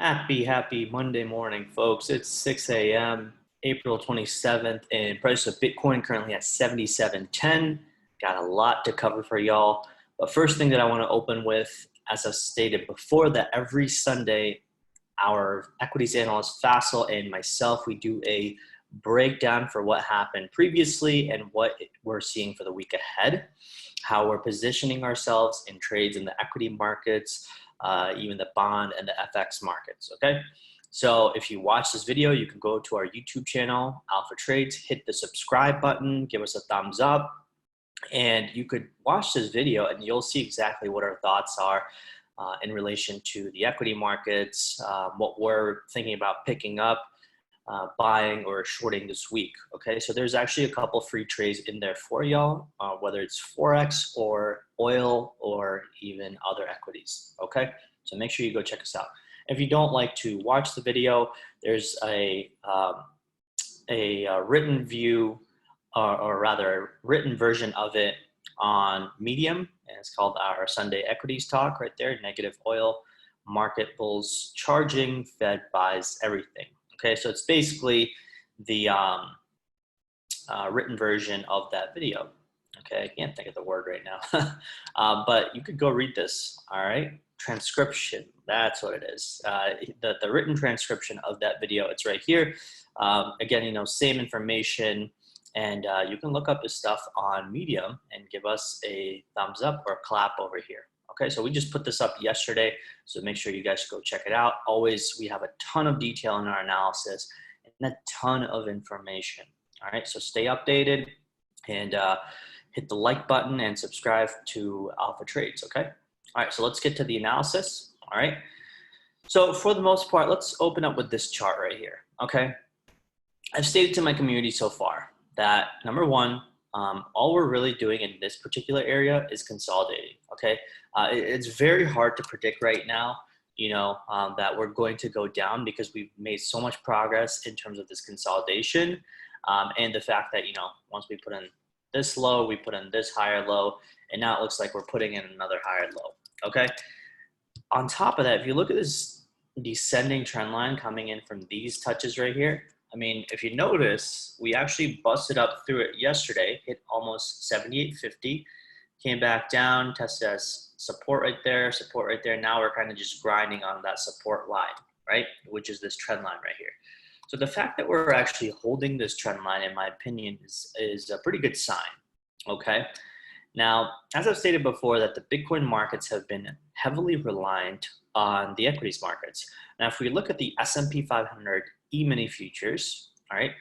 Happy Monday morning, folks. It's 6 a.m., April 27th, and price of Bitcoin currently at 77.10. Got a lot to cover for y'all. But first thing that I want to open with, as I stated before, that every Sunday, our equities analyst Faisal and myself, we do a breakdown for what happened previously and what we're seeing for the week ahead, how we're positioning ourselves in trades in the equity markets, even the bond and the FX markets, okay? So if you watch this video, you can go to our YouTube channel, Alpha Trades, hit the subscribe button, give us a thumbs up, and you could watch this video and you'll see exactly what our thoughts are in relation to the equity markets, what we're thinking about picking up, buying or shorting this week, okay? So there's actually a couple free trades in there for y'all, whether it's Forex or oil or even other equities, okay? So make sure you go check us out. If you don't like to watch the video, there's a written view, or rather a written version of it on Medium, and it's called our Sunday Equities Talk right there, negative oil, market bulls charging, Fed buys everything. Okay, so it's basically the written version of that video. Okay, I can't think of the word right now, but you could go read this, all right? Transcription, that's what it is. The written transcription of that video, it's right here. Again, you know, same information, and you can look up this stuff on Medium and give us a thumbs up or a clap over here. Okay, so we just put this up yesterday, so make sure you guys go check it out. Always, we have a ton of detail in our analysis and a ton of information. All right, so stay updated and hit the like button and subscribe to Alpha Trades, okay? All right, so let's get to the analysis, all right? So for the most part, let's open up with this chart right here, okay? I've stated to my community so far that, number one, all we're really doing in this particular area is consolidating, okay? It's very hard to predict right now, you know, that we're going to go down because we've made so much progress in terms of this consolidation, and the fact that, you know, once we put in this low, we put in this higher low, and now it looks like we're putting in another higher low, okay? On top of that, if you look at this descending trend line coming in from these touches right here, I mean, if you notice, we actually busted up through it yesterday, hit almost 78.50, came back down, tested as support right there. Now we're kind of just grinding on that support line, right? Which is this trend line right here. So the fact that we're actually holding this trend line, in my opinion, is a pretty good sign, okay? Now, as I've stated before, that the Bitcoin markets have been heavily reliant on the equities markets. Now, if we look at the S&P 500 E-mini futures, all right,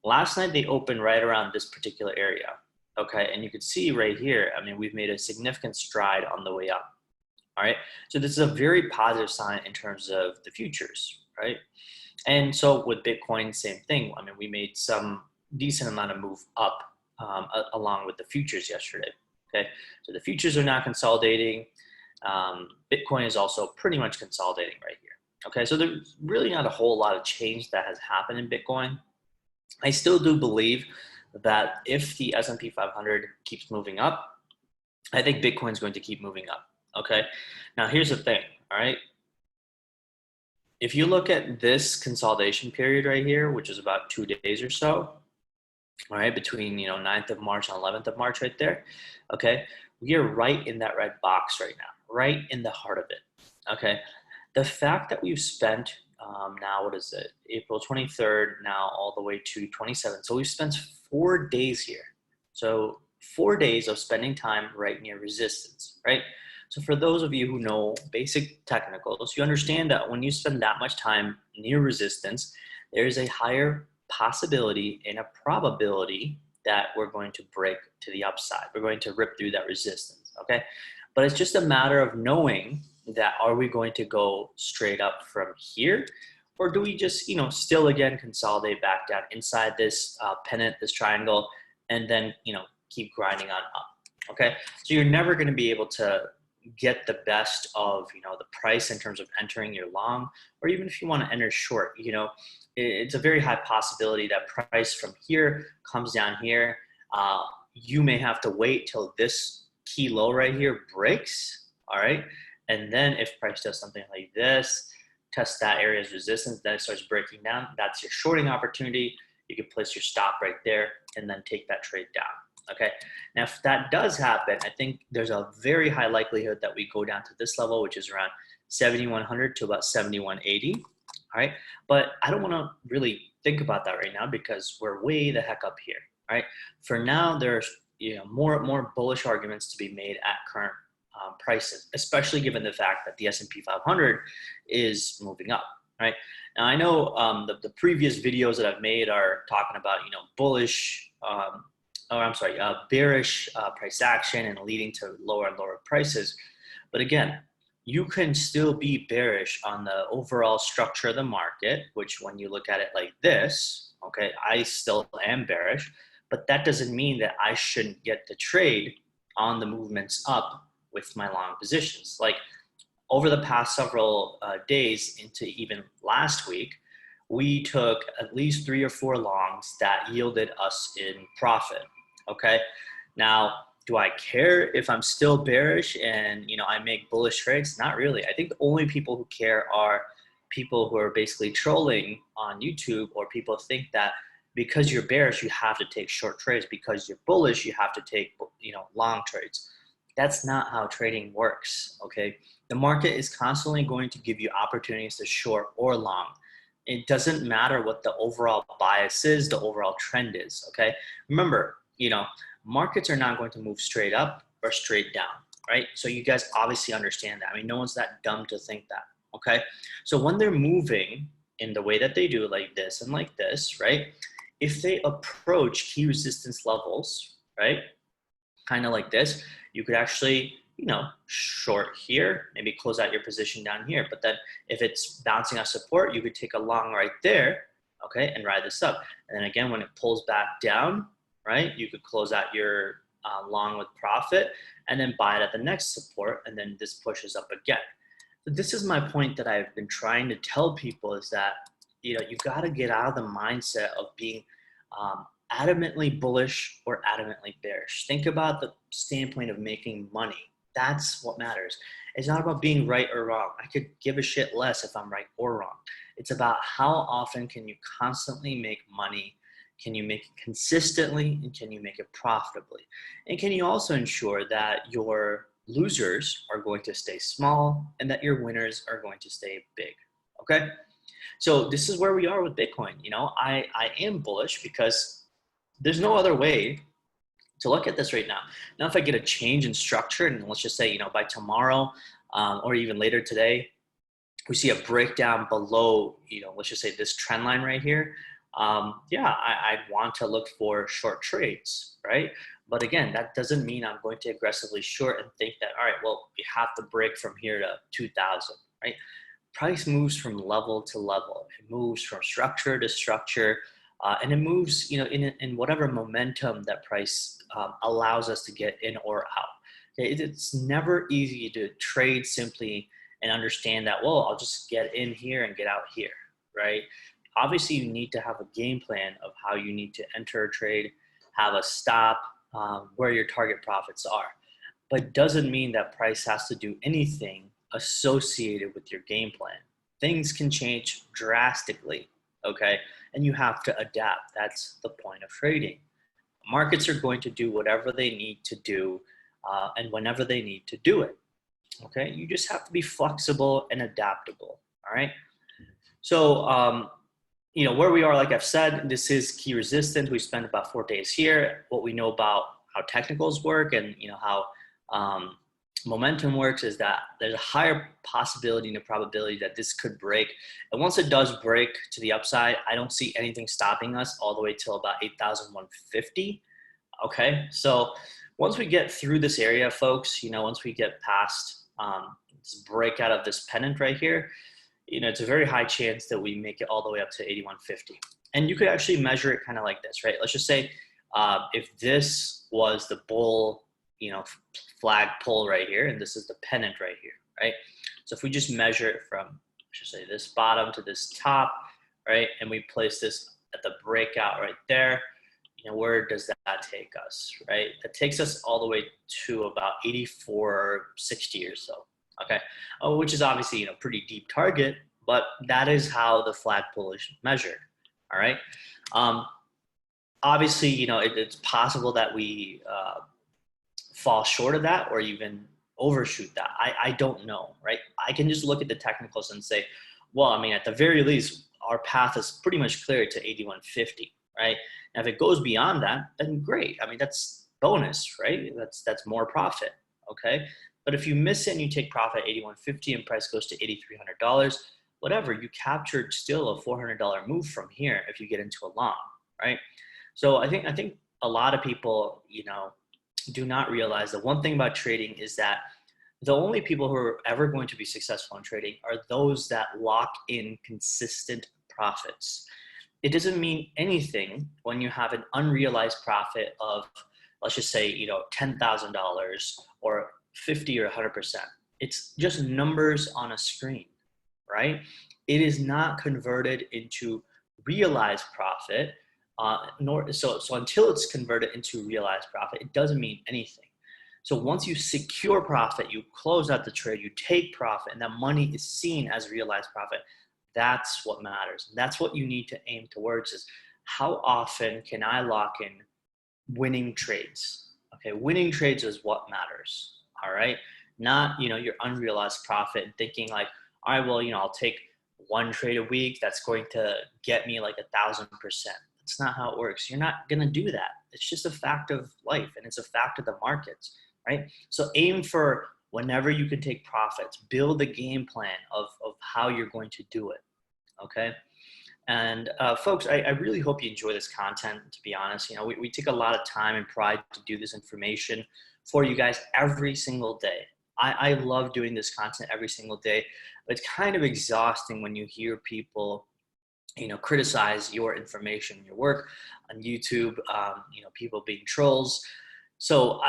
last night they opened right around this particular area, okay? And you can see right here, I mean, we've made a significant stride on the way up, all right? So this is a very positive sign in terms of the futures, right? And so with Bitcoin, same thing. I mean, we made some decent amount of move up along with the futures yesterday, okay? So the futures are now consolidating. Bitcoin is also pretty much consolidating right here. Okay, so there's really not a whole lot of change that has happened in Bitcoin. I still do believe that if the S&P 500 keeps moving up, I think Bitcoin is going to keep moving up, okay? Now, here's the thing, all right? If you look at this consolidation period right here, which is about 2 days or so, all right, between, you know, 9th of March and 11th of March right there, okay? We are right in that red box right now, right in the heart of it, okay? The fact that we've spent now, what is it, April 23rd, now all the way to 27th. So we've spent 4 days here. So 4 days of spending time right near resistance, right? So for those of you who know basic technicals, you understand that when you spend that much time near resistance, there is a higher possibility and a probability that we're going to break to the upside. We're going to rip through that resistance, okay? But it's just a matter of knowing that, are we going to go straight up from here, or do we just, you know, still again consolidate back down inside this pennant, this triangle, and then, you know, keep grinding on up, okay? So you're never going to be able to get the best of, you know, the price in terms of entering your long, or even if you want to enter short, you know, it's a very high possibility that price from here comes down here. You may have to wait till this key low right here breaks, all right? And then if price does something like this, test that area as resistance, then it starts breaking down. That's your shorting opportunity. You can place your stop right there and then take that trade down. Okay, now if that does happen, I think there's a very high likelihood that we go down to this level, which is around 7,100 to about 7,180. All right, but I don't want to really think about that right now because we're way the heck up here. All right, for now, there's more bullish arguments to be made at current prices, especially given the fact that the S&P 500 is moving up. Right now, I know the previous videos that I've made are talking about bullish. Bearish price action and leading to lower and lower prices. But again, you can still be bearish on the overall structure of the market, which when you look at it like this, okay, I still am bearish, but that doesn't mean that I shouldn't get the trade on the movements up with my long positions. Like over the past several days into even last week, we took at least 3 or 4 longs that yielded us in profit. Okay, now do I care if I'm still bearish and I make bullish trades? Not really. I think the only people who care are people who are basically trolling on YouTube, or people think that because you're bearish you have to take short trades, because you're bullish you have to take long trades. That's not how trading works. Okay, the market is constantly going to give you opportunities to short or long. It doesn't matter what the overall bias is, the overall trend is. Okay, remember, markets are not going to move straight up or straight down, right? So you guys obviously understand that. I mean, no one's that dumb to think that, okay? So when they're moving in the way that they do, like this and like this, right? If they approach key resistance levels, right? Kind of like this, you could actually, short here, maybe close out your position down here. But then if it's bouncing off support, you could take a long right there, okay, and ride this up. And then again, when it pulls back down, right, you could close out your long with profit and then buy it at the next support, and then this pushes up again. So this is my point that I've been trying to tell people, is that you've got to get out of the mindset of being adamantly bullish or adamantly bearish. Think about the standpoint of making money. That's what matters. It's not about being right or wrong. I could give a shit less if I'm right or wrong. It's about how often can you constantly make money. Can you make it consistently, and can you make it profitably? And can you also ensure that your losers are going to stay small and that your winners are going to stay big, okay? So this is where we are with Bitcoin. I am bullish because there's no other way to look at this right now. Now, if I get a change in structure, and let's just say, by tomorrow or even later today, we see a breakdown below, let's just say this trend line right here, I'd want to look for short trades, right? But again, that doesn't mean I'm going to aggressively short and think that, all right, well, we have to break from here to 2,000, right? Price moves from level to level. It moves from structure to structure, and it moves, in whatever momentum that price allows us to get in or out. Okay? It's never easy to trade simply and understand that, well, I'll just get in here and get out here, right? Obviously, you need to have a game plan of how you need to enter a trade, have a stop, where your target profits are. But doesn't mean that price has to do anything associated with your game plan. Things can change drastically, okay? And you have to adapt. That's the point of trading. Markets are going to do whatever they need to do and whenever they need to do it, okay? You just have to be flexible and adaptable, all right? So, where we are, like I've said, this is key resistance. We spent about 4 days here. What we know about how technicals work and how momentum works is that there's a higher possibility and a probability that this could break. And once it does break to the upside, I don't see anything stopping us all the way till about 8,150. Okay, so once we get through this area, folks, once we get past this breakout of this pennant right here, it's a very high chance that we make it all the way up to 8150. And you could actually measure it kind of like this, right? Let's just say if this was the bull, flag pull right here, and this is the pennant right here, right? So if we just measure it from, let's just say this bottom to this top, right? And we place this at the breakout right there, where does that take us, right? That takes us all the way to about 84.60 or so. Okay, which is obviously, pretty deep target, but that is how the flagpole is measured. All right. Obviously, you know, it's possible that we fall short of that or even overshoot that. I don't know, right? I can just look at the technicals and say, well, I mean, at the very least, our path is pretty much clear to 8150, right? And if it goes beyond that, then great. I mean, that's bonus, right? That's more profit, okay? But if you miss it and you take profit at 8150 and price goes to $8,300, whatever, you captured still a $400 move from here if you get into a long, right? So I think a lot of people, you know, do not realize that one thing about trading is that the only people who are ever going to be successful in trading are those that lock in consistent profits. It doesn't mean anything when you have an unrealized profit of, let's just say, you know, $10,000 or 50 or 100%. It's just numbers on a screen, right? It is not converted into realized profit. So until it's converted into realized profit, it doesn't mean anything. So once you secure profit, you close out the trade, you take profit, and that money is seen as realized profit. That's what matters. That's what you need to aim towards is how often can I lock in winning trades? Okay, winning trades is what matters, all right? Not, you know, your unrealized profit and thinking like, all right, well, you know, I'll take one trade a week. That's going to get me like 1,000%. That's not how it works. You're not going to do that. It's just a fact of life and it's a fact of the markets, right? So aim for whenever you can take profits, build a game plan of how you're going to do it, okay? And folks, I really hope you enjoy this content, to be honest. You know, we take a lot of time and pride to do this information for you guys every single day. I love doing this content every single day, but it's kind of exhausting when you hear people, you know, criticize your information, your work on YouTube, you know, people being trolls. So,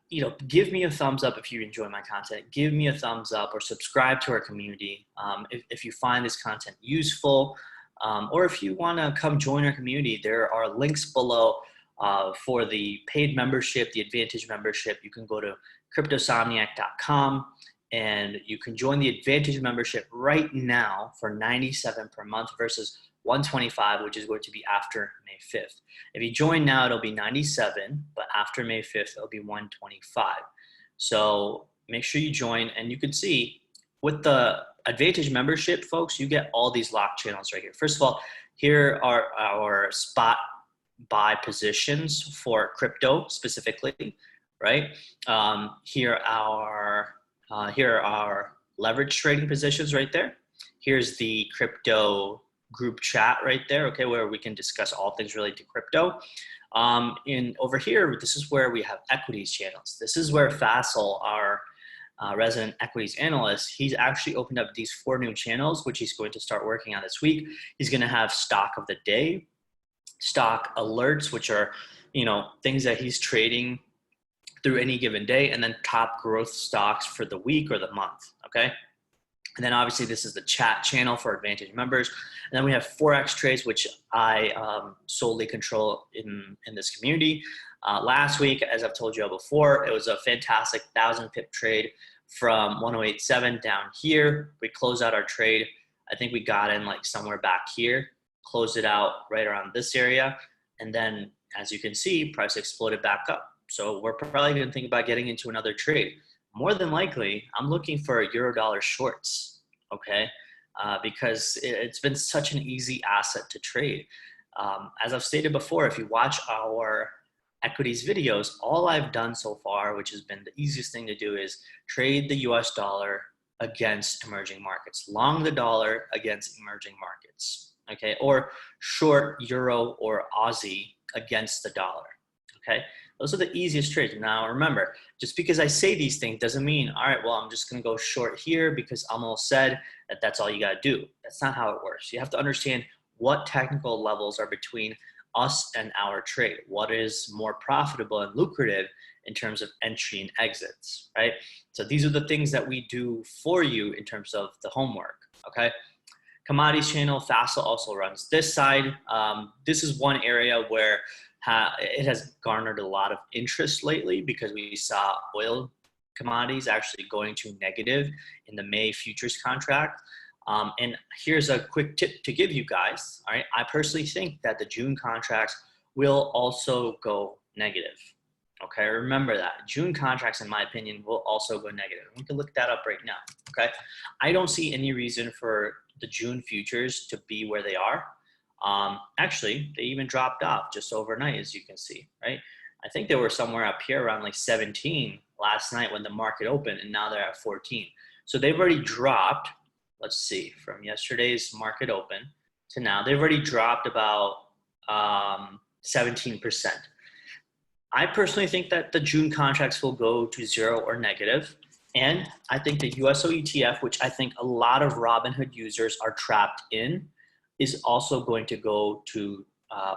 you know, give me a thumbs up if you enjoy my content. Give me a thumbs up or subscribe to our community if you find this content useful. Or if you want to come join our community, there are links below for the paid membership, the Advantage membership. You can go to cryptosomniac.com and you can join the Advantage membership right now for $97 per month versus $125, which is going to be after May 5th. If you join now, it'll be $97, but after May 5th, it'll be $125. So make sure you join, and you can see with the Advantage membership, folks, you get all these lock channels right here. First of all, here are our spot buy positions for crypto specifically, right? Here are our leverage trading positions right there. Here's the crypto group chat right there, okay, where we can discuss all things related to crypto. Over here, this is where we have equities channels. This is where Faisal, our resident equities analyst, he's actually opened up these 4 new channels, which he's going to start working on this week. He's going to have stock of the day, stock alerts, which are, you know, things that he's trading through any given day, and then top growth stocks for the week or the month, okay? And then obviously this is the chat channel for Advantage members. And then we have Forex trades, which I solely control in this community. Last week, as I've told you before, it was a fantastic 1,000 pip trade from 1087 down here. We closed out our trade. I think we got in like somewhere back here, closed it out right around this area. And then as you can see, price exploded back up. So we're probably going to think about getting into another trade. More than likely, I'm looking for euro-dollar shorts, okay? Because it's been such an easy asset to trade. As I've stated before, if you watch our equities videos, all I've done so far, which has been the easiest thing to do, is trade the US dollar against emerging markets, long the dollar against emerging markets, okay? Or short euro or Aussie against the dollar, okay? Those are the easiest trades. Now remember, just because I say these things doesn't mean, all right, well, I'm just gonna go short here because Amal said that that's all you gotta do. That's not how it works. You have to understand what technical levels are between us and our trade. What is more profitable and lucrative in terms of entry and exits, right? So these are the things that we do for you in terms of the homework, okay? Commodities channel, Faisal also runs this side. This is one area where it has garnered a lot of interest lately because we saw oil commodities actually going to negative in the May futures contract. And here's a quick tip to give you guys. All right, I personally think that the June contracts will also go negative. Okay, remember that. June contracts, in my opinion, will also go negative. We can look that up right now. Okay, I don't see any reason for the June futures to be where they are. Actually, they even dropped off just overnight, as you can see, right? I think they were somewhere up here around like 17 last night when the market opened, and now they're at 14. So they've already dropped, let's see, from yesterday's market open to now, they've already dropped about 17%. I personally think that the June contracts will go to zero or negative. And I think the USO ETF, which I think a lot of Robinhood users are trapped in, is also going to go to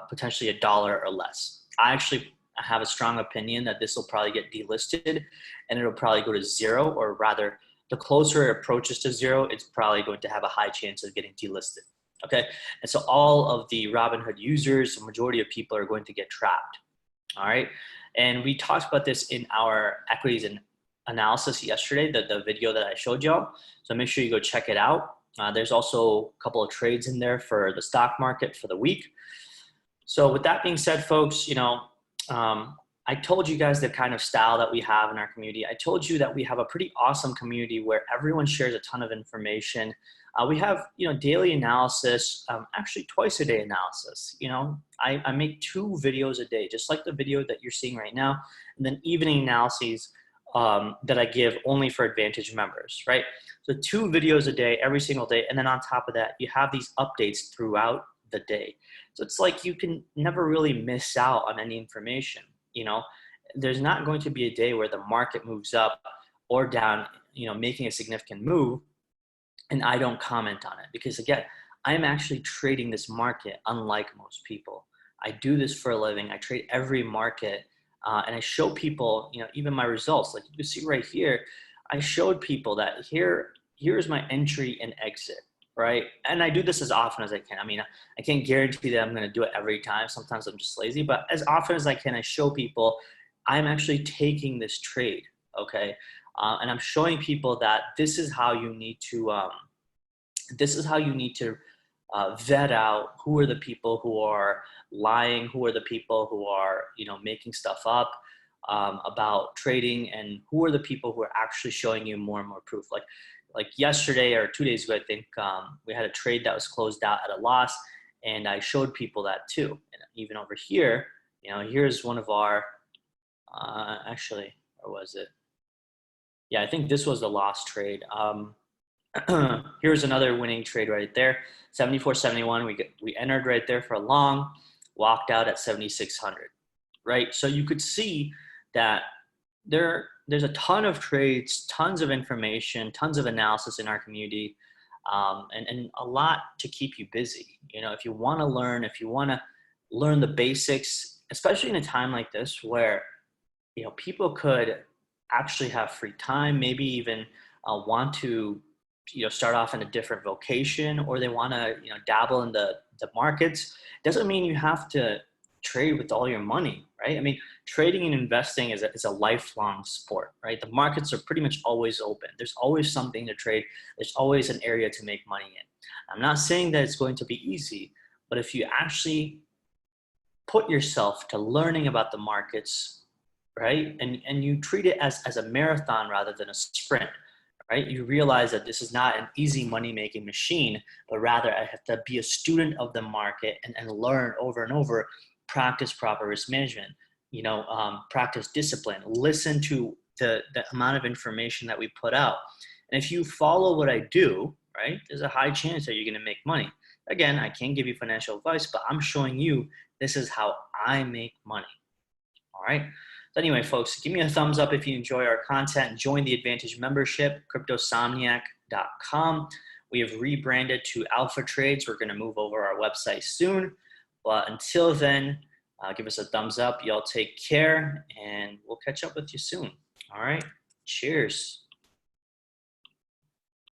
potentially $1 or less. I actually have a strong opinion that this will probably get delisted and it'll probably go to zero, or rather, the closer it approaches to zero, it's probably going to have a high chance of getting delisted. Okay, and so all of the Robinhood users, the majority of people are going to get trapped. All right, and we talked about this in our equities and analysis yesterday, the video that I showed y'all. So make sure you go check it out. There's also a couple of trades in there for the stock market for the week. So with that being said, folks, you know, I told you guys the kind of style that we have in our community. I told you that we have a pretty awesome community where everyone shares a ton of information. We have, you know, daily analysis, actually twice a day analysis. You know, I make 2 videos a day, just like the video that you're seeing right now, and then evening analyses that I give only for Advantage members, right? So 2 videos a day, every single day, and then on top of that, you have these updates throughout the day. So it's like you can never really miss out on any information. You know, there's not going to be a day where the market moves up or down, you know, making a significant move, and I don't comment on it, because again, I'm actually trading this market unlike most people. I do this for a living. I trade every market, and I show people, you know, even my results. Like you can see right here, I showed people that here's my entry and exit, right? And I do this as often as I can. I mean, I can't guarantee that I'm going to do it every time. Sometimes I'm just lazy, but as often as I can, I show people I'm actually taking this trade, okay? And I'm showing people that this is how you need to vet out who are the people who are lying, who are the people who are, you know, making stuff up about trading, and who are the people who are actually showing you more and more proof. Like yesterday or 2 days ago, I think we had a trade that was closed out at a loss, and I showed people that too. And even over here, you know, here's one of our, actually, or was it? Yeah, I think this was the lost trade. Here's another winning trade right there, 74.71. We entered right there for a long, walked out at 7,600, right? So you could see that there's a ton of trades, tons of information, tons of analysis in our community, and a lot to keep you busy. You know, if you want to learn the basics, especially in a time like this where, you know, people could actually have free time, maybe even want to, you know, start off in a different vocation, or they want to, you know, dabble in the markets. Doesn't mean you have to trade with all your money, right? I mean, trading and investing is a lifelong sport, right? The markets are pretty much always open. There's always something to trade. There's always an area to make money in. I'm not saying that it's going to be easy, but if you actually put yourself to learning about the markets, right, and you treat it as a marathon rather than a sprint, right? You realize that this is not an easy money-making machine, but rather I have to be a student of the market and learn over and over, practice proper risk management, you know, practice discipline, listen to the amount of information that we put out. And if you follow what I do, right, there's a high chance that you're going to make money. Again, I can't give you financial advice, but I'm showing you this is how I make money. All right. So anyway, folks, give me a thumbs up if you enjoy our content. Join the Advantage membership, Cryptosomniac.com. We have rebranded to Alpha Trades. We're going to move over our website soon. But until then, give us a thumbs up. Y'all take care, and we'll catch up with you soon. All right. Cheers.